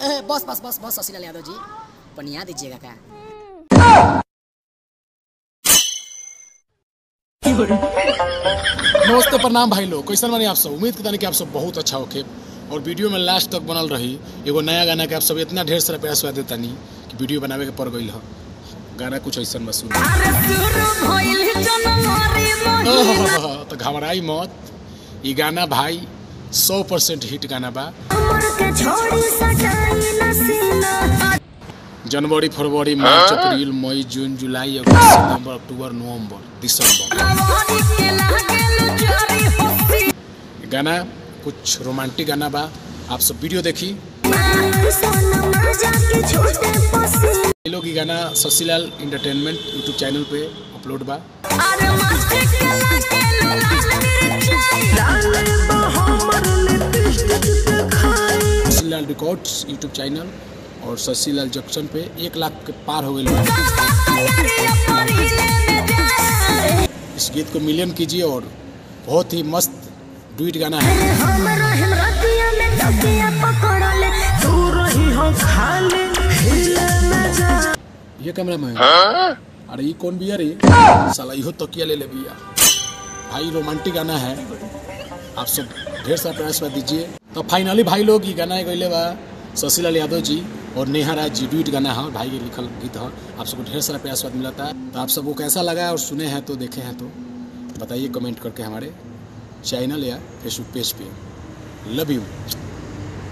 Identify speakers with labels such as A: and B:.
A: बस बस बस बस शशिलाल यादव जी पनिया दीजिएगा क्या।
B: नमस्ते प्रणाम भाई लोग, कैसन बानी आप सब। उम्मीद करता कि आप सब बहुत अच्छा होके और वीडियो में लास्ट तक बनल रही। एगो नया गाना के आप सब इतना ढेर सारा प्यार स्वाद देता नहीं कि वीडियो बनावे के पड़ गई है। गाना कुछ ऐसा मसूल तो घबराई मत, ये गाना भाई 100% हिट गाना बा। जनवरी, फरवरी, मार्च, अप्रैल, मई, जून, जुलाई, अगस्त, सितंबर, अक्टूबर, नवंबर, दिसंबर। गाना कुछ रोमांटिक गाना बा, आप सब वीडियो देखी। ये लोग ये गाना शशिलाल एंटरटेनमेंट यूट्यूब चैनल पे अपलोड बा। शशिलाल रिकॉर्ड्स यूट्यूब चैनल और शशिलाल जंक्शन पे 1 लाख के पार हो गए। इस गीत को मिलियन कीजिए और बहुत ही मस्त डुएट गाना है। ये कैमरा में अरे ये कौन बिया रे साला, इहो तकिया ले बिया भाई। रोमांटिक गाना है, आप सब ढेर सारा प्रयास दीजिए। तो फाइनली भाई लोग ये गाना गईले बा शशिलाल यादव जी और नेहा राज जी, डुएट गाना है, भाई के लिखल गीत है। आप सबको ढेर सारा प्यार स्वाद मिलता है। तो आप सबको कैसा लगा और सुने हैं तो देखे हैं तो बताइए कमेंट करके हमारे चैनल या Facebook page Pay. Love you.